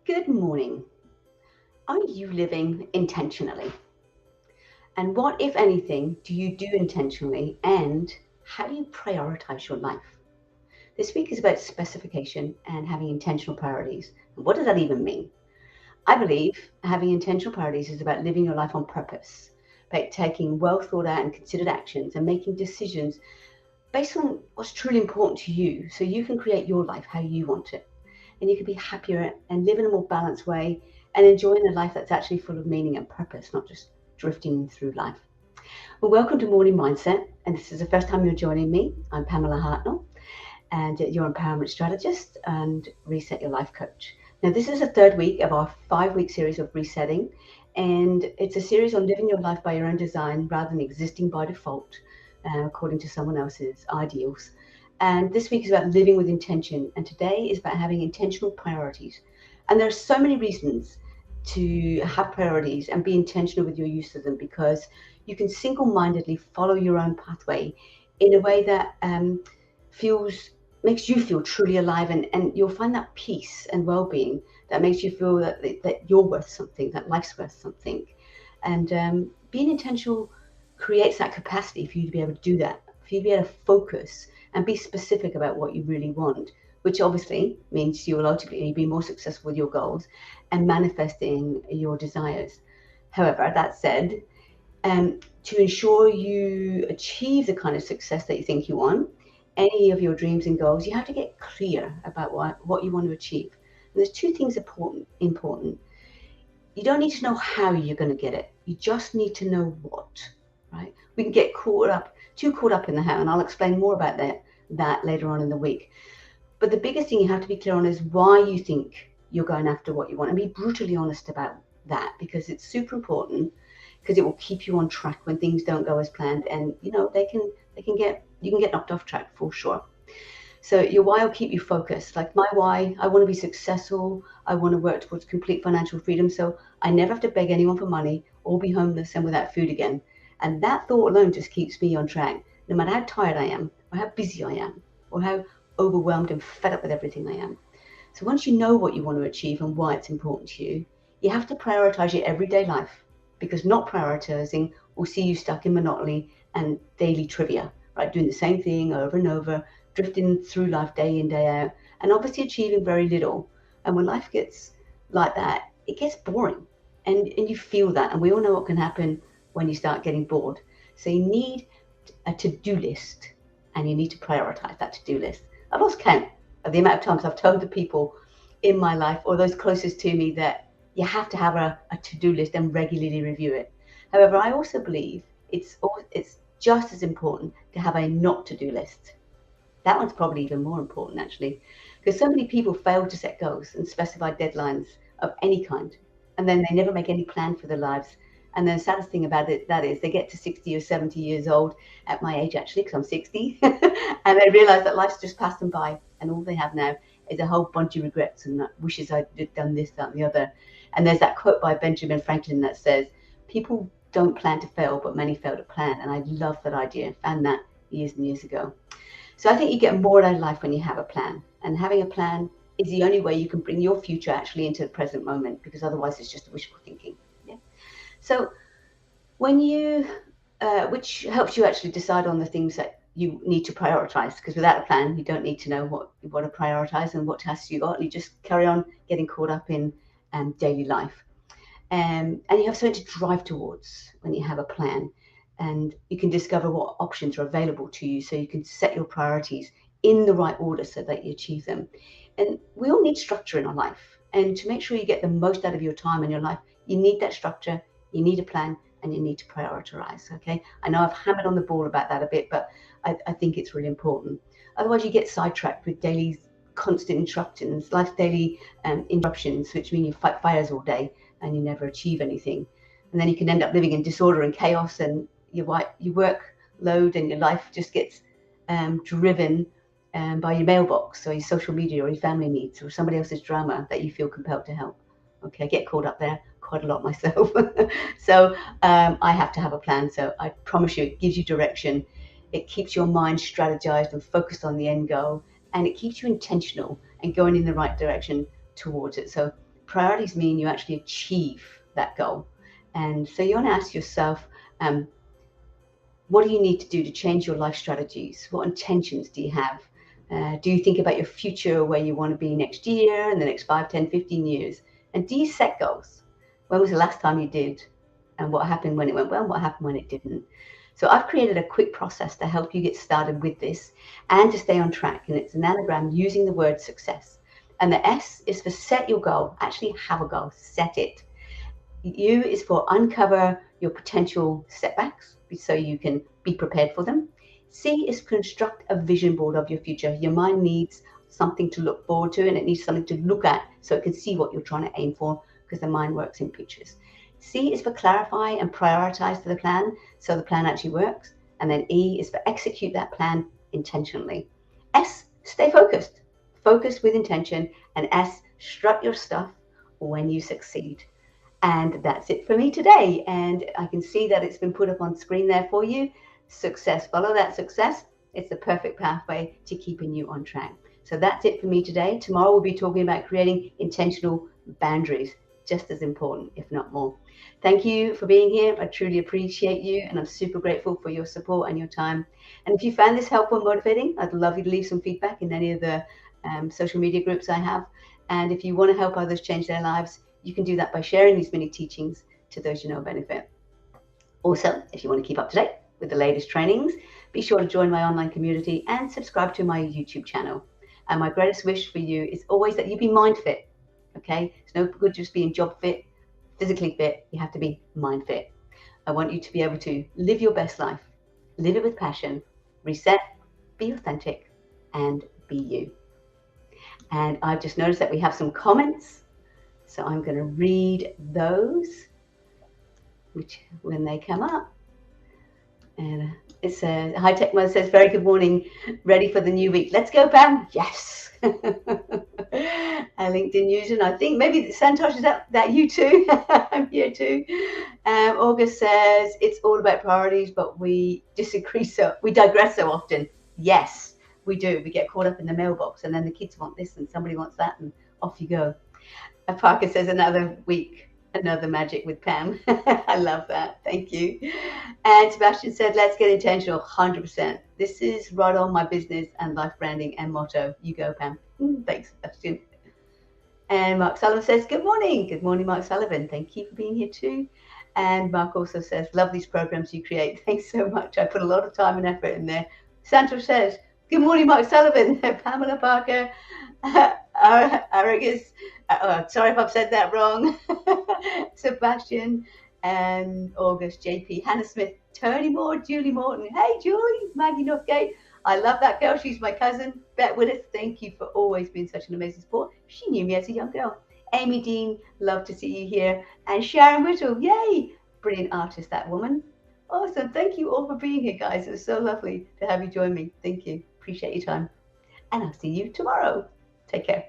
Good morning. Are you living intentionally? And what, if anything, do you do intentionally? And how do you prioritize your life? This week is about specification and having intentional priorities. And what does that even mean? I believe having intentional priorities is about living your life on purpose, about taking well thought out and considered actions and making decisions based on what's truly important to you so you can create your life how you want it. And you can be happier and live in a more balanced way and enjoying a life that's actually full of meaning and purpose, not just drifting through life. Well, welcome to Morning Mindset. And this is the first time you're joining me. I'm Pamela Hartnell, and you're empowerment strategist and reset your life coach. Now, this is the third week of our 5-week series of resetting. And it's a series on living your life by your own design rather than existing by default, according to someone else's ideals. And this week is about living with intention. And today is about having intentional priorities. And there are so many reasons to have priorities and be intentional with your use of them, because you can single-mindedly follow your own pathway in a way that makes you feel truly alive. And you'll find that peace and well-being that makes you feel that you're worth something, that life's worth something. And being intentional creates that capacity for you to be able to do that, for you to be able to focus and be specific about what you really want, which obviously means you will ultimately be more successful with your goals and manifesting your desires. However, that said, to ensure you achieve the kind of success that you think you want, any of your dreams and goals, you have to get clear about what you want to achieve. And there's two things important. You don't need to know how you're going to get it. You just need to know what, right? We can get too caught up in the how, and I'll explain more about that later on in the week. But the biggest thing you have to be clear on is why you think you're going after what you want, and be brutally honest about that, because it's super important, because it will keep you on track when things don't go as planned. And you can get knocked off track for sure. So your why will keep you focused. Like my why, I want to be successful. I want to work towards complete financial freedom, so I never have to beg anyone for money or be homeless and without food again. And that thought alone just keeps me on track, no matter how tired I am, or how busy I am, or how overwhelmed and fed up with everything I am. So once you know what you want to achieve and why it's important to you, you have to prioritize your everyday life, because not prioritizing will see you stuck in monotony and daily trivia, right? Doing the same thing over and over, drifting through life day in, day out, and obviously achieving very little. And when life gets like that, it gets boring. And you feel that. And we all know what can happen when you start getting bored. So you need a to-do list, and you need to prioritize that to-do list. I've lost count of the amount of times I've told the people in my life or those closest to me that you have to have a to-do list and regularly review it. However, I also believe it's just as important to have a not to-do list. That one's probably even more important, actually, because so many people fail to set goals and specify deadlines of any kind, and then they never make any plan for their lives. And the saddest thing about it, that is, they get to 60 or 70 years old, at my age actually, because I'm 60, and they realize that life's just passed them by, and all they have now is a whole bunch of regrets and wishes I'd done this, that, and the other. And there's that quote by Benjamin Franklin that says, people don't plan to fail, but many fail to plan. And I love that idea. I found that years and years ago. So I think you get more out of life when you have a plan. And having a plan is the only way you can bring your future actually into the present moment, because otherwise it's just wishful thinking. Yeah. So when which helps you actually decide on the things that you need to prioritize, because without a plan, you don't need to know what you want to prioritize and what tasks you got. And you just carry on getting caught up in daily life. And you have something to drive towards when you have a plan. And you can discover what options are available to you, so you can set your priorities in the right order so that you achieve them. And we all need structure in our life. And to make sure you get the most out of your time and your life, you need that structure, you need a plan, and you need to prioritize. Okay, I know I've hammered on the ball about that a bit, but I think it's really important. Otherwise, you get sidetracked with daily constant interruptions, life's daily interruptions, which mean you fight fires all day and you never achieve anything. And then you can end up living in disorder and chaos, and your workload and your life just gets driven by your mailbox or your social media or your family needs or somebody else's drama that you feel compelled to help. Okay, I get caught up there quite a lot myself. So I have to have a plan. So I promise you, it gives you direction. It keeps your mind strategized and focused on the end goal, and it keeps you intentional and going in the right direction towards it. So priorities mean you actually achieve that goal. And so you want to ask yourself, what do you need to do to change your life strategies? What intentions do you have? Do you think about your future, where you want to be next year and the next 5, 10, 15 years? And do you set goals? When was the last time you did? And what happened when it went well? What happened when it didn't? So I've created a quick process to help you get started with this and to stay on track. And it's an anagram using the word success. And the S is for set your goal. Actually have a goal. Set it. U is for uncover your potential setbacks so you can be prepared for them. C is construct a vision board of your future. Your mind needs something to look forward to, and it needs something to look at so it can see what you're trying to aim for, because the mind works in pictures. C is for clarify and prioritize the plan so the plan actually works. And then E is for execute that plan intentionally. S, stay focused. Focus with intention. And S, strut your stuff when you succeed. And that's it for me today. And I can see that it's been put up on screen there for you. Success. Follow that success. It's the perfect pathway to keeping you on track. So that's it for me today. Tomorrow we'll be talking about creating intentional boundaries. Just as important, if not more. Thank you for being here. I truly appreciate you, and I'm super grateful for your support and your time. And if you found this helpful and motivating, I'd love you to leave some feedback in any of the social media groups I have. And if you want to help others change their lives, you can do that by sharing these mini teachings to those you know benefit. Also, if you want to keep up to date with the latest trainings, be sure to join my online community and subscribe to my YouTube channel. And my greatest wish for you is always that you be MindFit. Okay, it's no good just being job fit, physically fit. You have to be mind fit. I want you to be able to live your best life, live it with passion, reset, be authentic, and be you. And I've just noticed that we have some comments, so I'm going to read those, which when they come up. And it says, High Tech Mother says, very good morning, ready for the new week. Let's go, Pam. Yes. LinkedIn user, I think maybe Santosh, is that you too? I'm here too. August says, it's all about priorities, but we digress so often. Yes, we do. We get caught up in the mailbox, and then the kids want this and somebody wants that, and off you go. Parker says, another week, another magic with Pam. I love that. Thank you. And Sebastian said, let's get intentional. 100%. This is right on my business and life branding and motto. You go, Pam. Thanks, Sebastian. And Mark Sullivan says, good morning. Good morning, Mark Sullivan. Thank you for being here too. And Mark also says, love these programs you create. Thanks so much. I put a lot of time and effort in there. Santos says, good morning, Mark Sullivan. Pamela Parker. Aragus. Sorry if I've said that wrong. Sebastian and August, JP, Hannah Smith, Tony Moore, Julie Morton. Hey, Julie, Maggie Northgate. I love that girl. She's my cousin. Bet Willis, thank you for always being such an amazing support. She knew me as a young girl. Amy Dean, love to see you here. And Sharon Whittle, yay. Brilliant artist, that woman. Awesome. Thank you all for being here, guys. It was so lovely to have you join me. Thank you. Appreciate your time. And I'll see you tomorrow. Take care.